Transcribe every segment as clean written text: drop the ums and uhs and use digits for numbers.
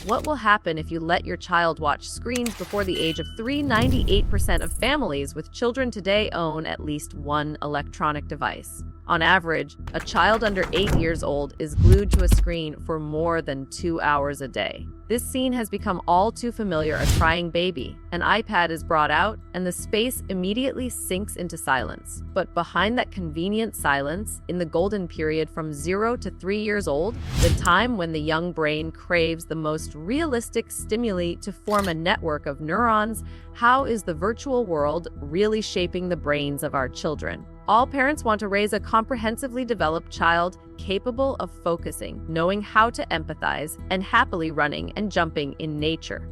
What will happen if you let your child watch screens before the age of 3? 98% of families with children today own at least one electronic device. On average, a child under 8 years old is glued to a screen for more than 2 hours a day. This scene has become all too familiar. A crying baby, an iPad is brought out, and the space immediately sinks into silence. But behind that convenient silence, in the golden period from 0 to 3 years old, the time when the young brain craves the most realistic stimuli to form a network of neurons, how is the virtual world really shaping the brains of our children? All parents want to raise a comprehensively developed child capable of focusing, knowing how to empathize, and happily running and jumping in nature.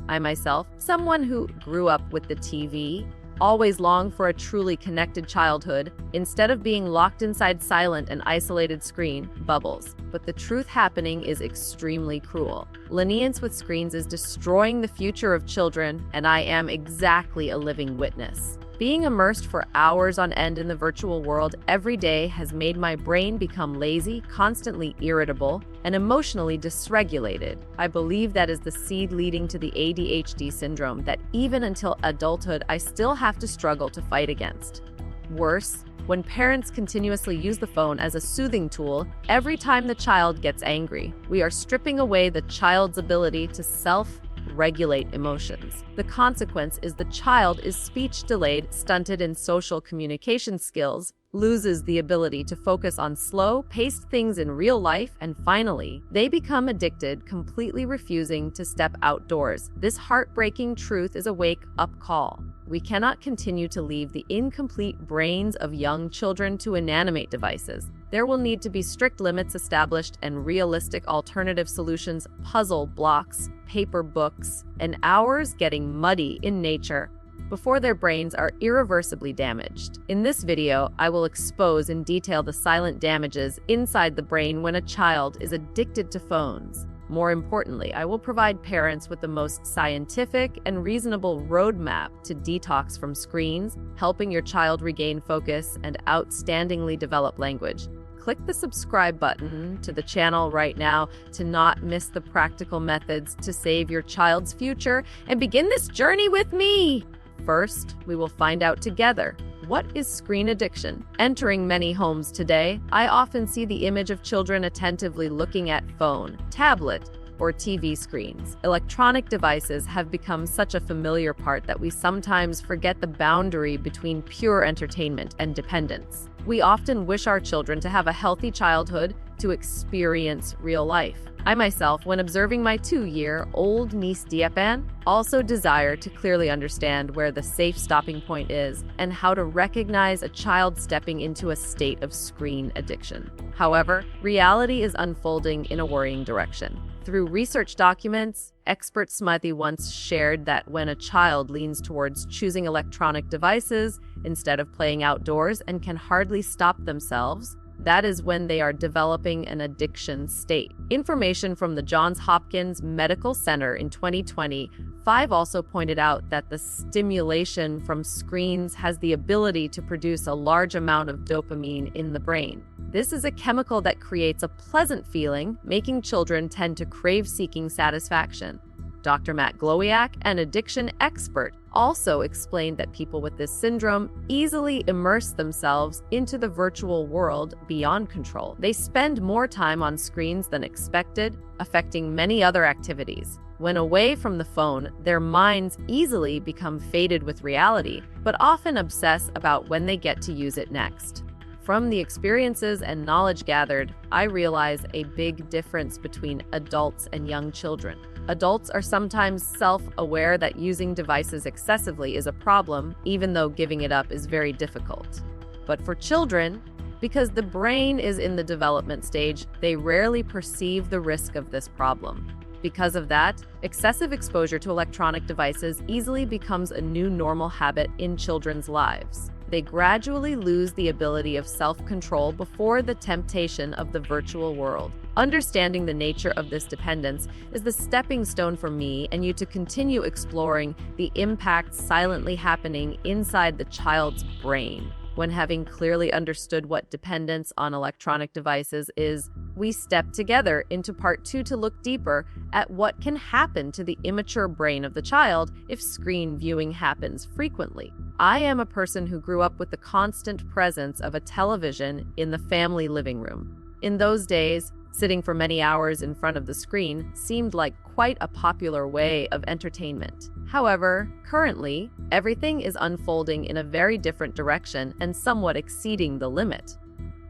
I myself, someone who grew up with the TV, always longed for a truly connected childhood instead of being locked inside silent and isolated screen bubbles. But the truth happening is extremely cruel. Lenience with screens is destroying the future of children, and I am exactly a living witness. Being immersed for hours on end in the virtual world every day has made my brain become lazy, constantly irritable, and emotionally dysregulated. I believe that is the seed leading to the ADHD syndrome that even until adulthood I still have to struggle to fight against. Worse, when parents continuously use the phone as a soothing tool every time the child gets angry, we are stripping away the child's ability to self-regulate emotions. The consequence is the child is speech delayed, stunted in social communication skills, loses the ability to focus on slow-paced things in real life, and finally, they become addicted, completely refusing to step outdoors. This heartbreaking truth is a wake-up call. We cannot continue to leave the incomplete brains of young children to inanimate devices. There will need to be strict limits established and realistic alternative solutions, puzzle blocks, paper books, and hours getting muddy in nature before their brains are irreversibly damaged. In this video, I will expose in detail the silent damages inside the brain when a child is addicted to phones. More importantly, I will provide parents with the most scientific and reasonable roadmap to detox from screens, helping your child regain focus and outstandingly develop language. Click the subscribe button to the channel right now to not miss the practical methods to save your child's future and begin this journey with me. First, we will find out together, what is screen addiction? Entering many homes today, I often see the image of children attentively looking at phone, tablet, or TV screens. Electronic devices have become such a familiar part that we sometimes forget the boundary between pure entertainment and dependence. We often wish our children to have a healthy childhood, to experience real life. I myself, when observing my 2-year-old niece Diapan, also desire to clearly understand where the safe stopping point is and how to recognize a child stepping into a state of screen addiction. However, reality is unfolding in a worrying direction. Through research documents, expert Smythe once shared that when a child leans towards choosing electronic devices instead of playing outdoors and can hardly stop themselves, that is when they are developing an addiction state. Information from the Johns Hopkins Medical Center in 2025 also pointed out that the stimulation from screens has the ability to produce a large amount of dopamine in the brain. This is a chemical that creates a pleasant feeling, making children tend to crave seeking satisfaction. Dr. Matt Glowiak, an addiction expert, also explained that people with this syndrome easily immerse themselves into the virtual world beyond control. They spend more time on screens than expected, affecting many other activities. When away from the phone, their minds easily become faded with reality, but often obsess about when they get to use it next. From the experiences and knowledge gathered, I realize a big difference between adults and young children. Adults are sometimes self-aware that using devices excessively is a problem, even though giving it up is very difficult. But for children, because the brain is in the development stage, they rarely perceive the risk of this problem. Because of that, excessive exposure to electronic devices easily becomes a new normal habit in children's lives. They gradually lose the ability of self-control before the temptation of the virtual world. Understanding the nature of this dependence is the stepping stone for me and you to continue exploring the impact silently happening inside the child's brain. When having clearly understood what dependence on electronic devices is, we step together into part 2 to look deeper at what can happen to the immature brain of the child if screen viewing happens frequently. I am a person who grew up with the constant presence of a television in the family living room. In those days, sitting for many hours in front of the screen seemed like quite a popular way of entertainment. However, currently, everything is unfolding in a very different direction and somewhat exceeding the limit.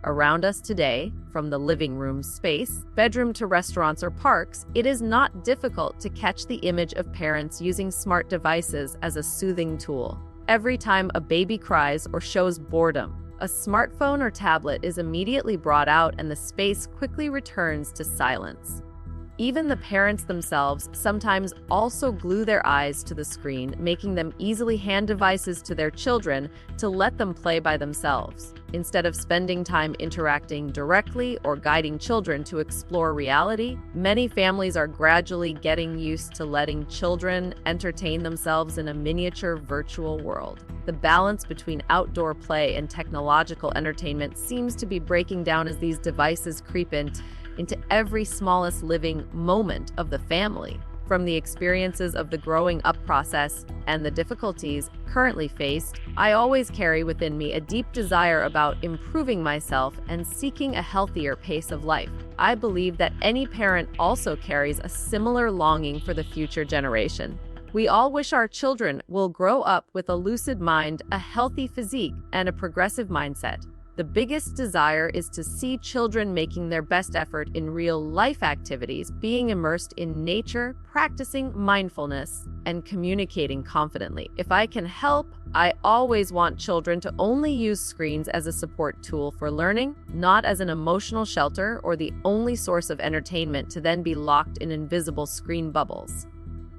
Around us today, from the living room space, bedroom to restaurants or parks, it is not difficult to catch the image of parents using smart devices as a soothing tool. Every time a baby cries or shows boredom, a smartphone or tablet is immediately brought out and the space quickly returns to silence. Even the parents themselves sometimes also glue their eyes to the screen, making them easily hand devices to their children to let them play by themselves. Instead of spending time interacting directly or guiding children to explore reality, many families are gradually getting used to letting children entertain themselves in a miniature virtual world. The balance between outdoor play and technological entertainment seems to be breaking down as these devices creep into every smallest living moment of the family. From the experiences of the growing up process and the difficulties currently faced, I always carry within me a deep desire about improving myself and seeking a healthier pace of life. I believe that any parent also carries a similar longing for the future generation. We all wish our children will grow up with a lucid mind, a healthy physique, and a progressive mindset. The biggest desire is to see children making their best effort in real-life activities, being immersed in nature, practicing mindfulness, and communicating confidently. If I can help, I always want children to only use screens as a support tool for learning, not as an emotional shelter or the only source of entertainment to then be locked in invisible screen bubbles.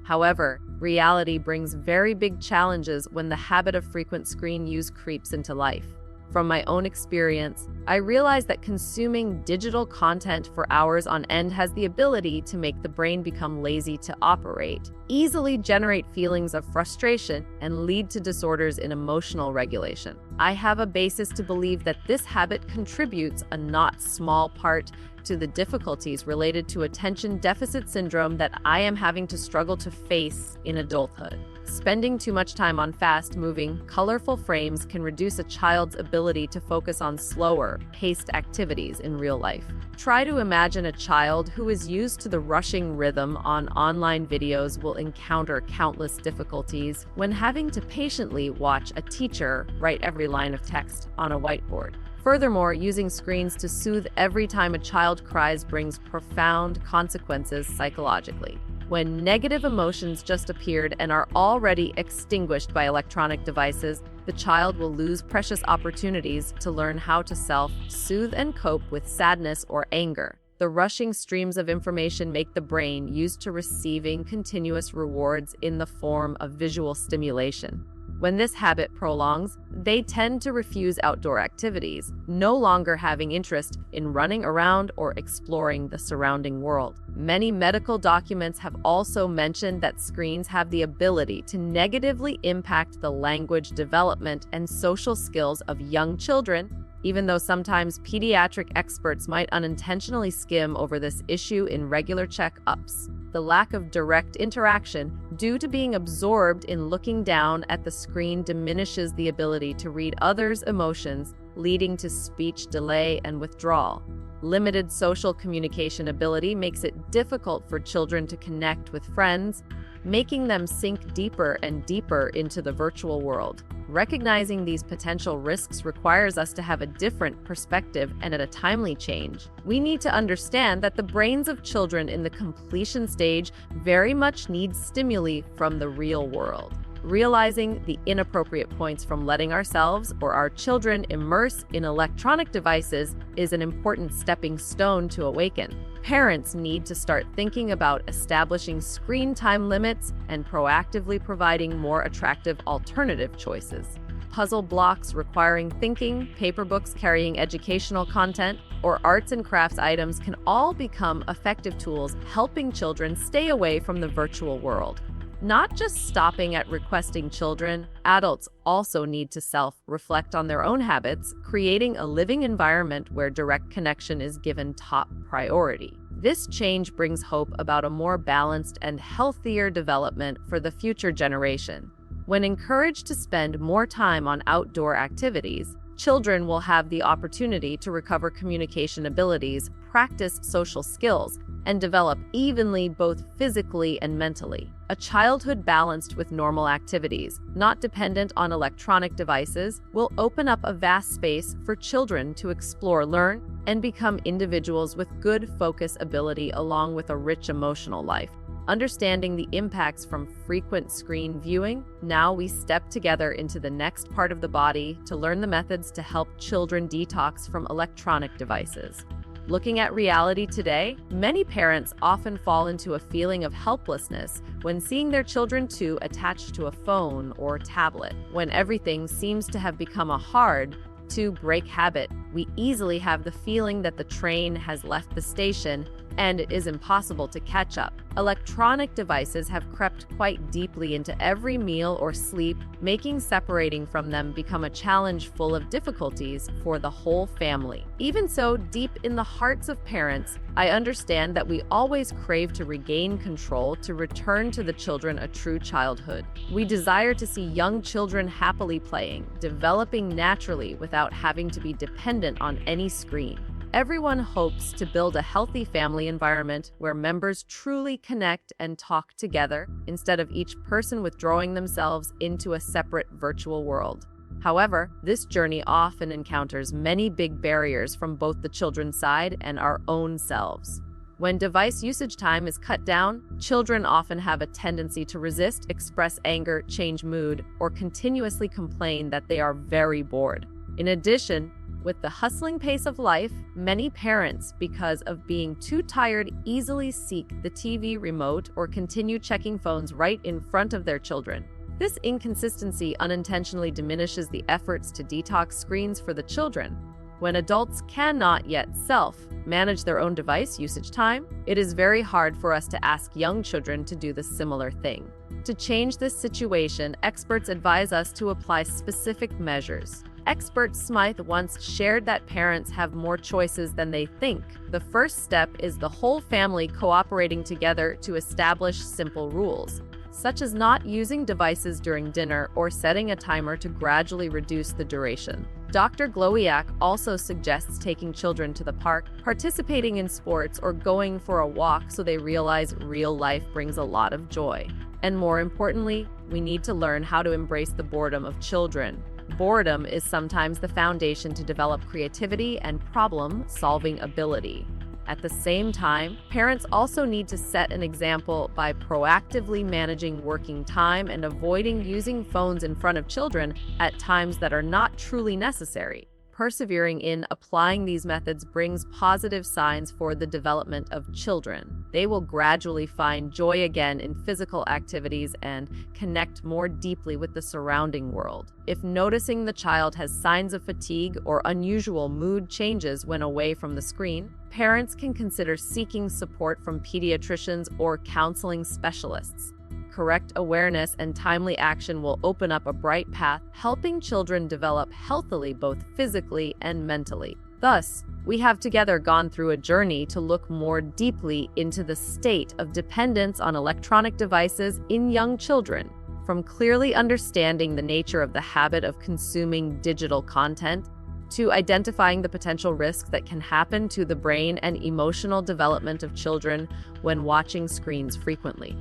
However, reality brings very big challenges when the habit of frequent screen use creeps into life. From my own experience, I realize that consuming digital content for hours on end has the ability to make the brain become lazy to operate, easily generate feelings of frustration, and lead to disorders in emotional regulation. I have a basis to believe that this habit contributes a not small part to the difficulties related to attention deficit syndrome that I am having to struggle to face in adulthood. Spending too much time on fast-moving, colorful frames can reduce a child's ability to focus on slower, paced activities in real life. Try to imagine a child who is used to the rushing rhythm on online videos will encounter countless difficulties when having to patiently watch a teacher write every line of text on a whiteboard. Furthermore, using screens to soothe every time a child cries brings profound consequences psychologically. When negative emotions just appeared and are already extinguished by electronic devices, the child will lose precious opportunities to learn how to self-soothe and cope with sadness or anger. The rushing streams of information make the brain used to receiving continuous rewards in the form of visual stimulation. When this habit prolongs, they tend to refuse outdoor activities, no longer having interest in running around or exploring the surrounding world. Many medical documents have also mentioned that screens have the ability to negatively impact the language development and social skills of young children, even though sometimes pediatric experts might unintentionally skim over this issue in regular checkups. The lack of direct interaction due to being absorbed in looking down at the screen diminishes the ability to read others' emotions, leading to speech delay and withdrawal. Limited social communication ability makes it difficult for children to connect with friends, making them sink deeper and deeper into the virtual world. Recognizing these potential risks requires us to have a different perspective and at a timely change. We need to understand that the brains of children in the completion stage very much need stimuli from the real world. Realizing the inappropriate points from letting ourselves or our children immerse in electronic devices is an important stepping stone to awaken. Parents need to start thinking about establishing screen time limits and proactively providing more attractive alternative choices. Puzzle blocks requiring thinking, paper books carrying educational content, or arts and crafts items can all become effective tools helping children stay away from the virtual world. Not just stopping at requesting children, adults also need to self-reflect on their own habits, creating a living environment where direct connection is given top priority. This change brings hope about a more balanced and healthier development for the future generation. When encouraged to spend more time on outdoor activities, children will have the opportunity to recover communication abilities, practice social skills, and develop evenly both physically and mentally. A childhood balanced with normal activities, not dependent on electronic devices, will open up a vast space for children to explore, learn, and become individuals with good focus ability along with a rich emotional life. Understanding the impacts from frequent screen viewing, now we step together into the next part of the body to learn the methods to help children detox from electronic devices. Looking at reality today, many parents often fall into a feeling of helplessness when seeing their children too attached to a phone or tablet. When everything seems to have become a hard-to-break habit, we easily have the feeling that the train has left the station and it is impossible to catch up. Electronic devices have crept quite deeply into every meal or sleep, making separating from them become a challenge full of difficulties for the whole family. Even so, deep in the hearts of parents, I understand that we always crave to regain control, to return to the children a true childhood. We desire to see young children happily playing, developing naturally without having to be dependent on any screen. Everyone hopes to build a healthy family environment where members truly connect and talk together instead of each person withdrawing themselves into a separate virtual world. However, this journey often encounters many big barriers from both the children's side and our own selves. When device usage time is cut down, children often have a tendency to resist, express anger, change mood, or continuously complain that they are very bored. In addition, with the hustling pace of life, many parents, because of being too tired, easily seek the TV remote or continue checking phones right in front of their children. This inconsistency unintentionally diminishes the efforts to detox screens for the children. When adults cannot yet self-manage their own device usage time, it is very hard for us to ask young children to do the similar thing. To change this situation, experts advise us to apply specific measures. Expert Smythe once shared that parents have more choices than they think. The first step is the whole family cooperating together to establish simple rules, such as not using devices during dinner or setting a timer to gradually reduce the duration. Dr. Glowiak also suggests taking children to the park, participating in sports, or going for a walk so they realize real life brings a lot of joy. And more importantly, we need to learn how to embrace the boredom of children. Boredom is sometimes the foundation to develop creativity and problem-solving ability. At the same time, parents also need to set an example by proactively managing working time and avoiding using phones in front of children at times that are not truly necessary. Persevering in applying these methods brings positive signs for the development of children. They will gradually find joy again in physical activities and connect more deeply with the surrounding world. If noticing the child has signs of fatigue or unusual mood changes when away from the screen, parents can consider seeking support from pediatricians or counseling specialists. Correct awareness and timely action will open up a bright path, helping children develop healthily both physically and mentally. Thus, we have together gone through a journey to look more deeply into the state of dependence on electronic devices in young children. From clearly understanding the nature of the habit of consuming digital content, to identifying the potential risks that can happen to the brain and emotional development of children when watching screens frequently.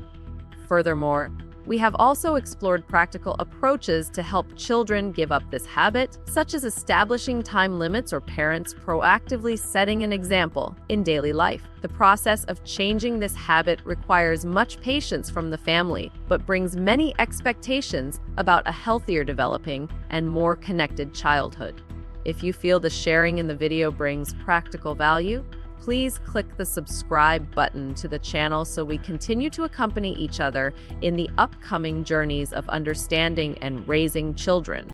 Furthermore, we have also explored practical approaches to help children give up this habit, such as establishing time limits or parents proactively setting an example in daily life. The process of changing this habit requires much patience from the family, but brings many expectations about a healthier developing and more connected childhood. If you feel the sharing in the video brings practical value, please click the subscribe button to the channel so we continue to accompany each other in the upcoming journeys of understanding and raising children.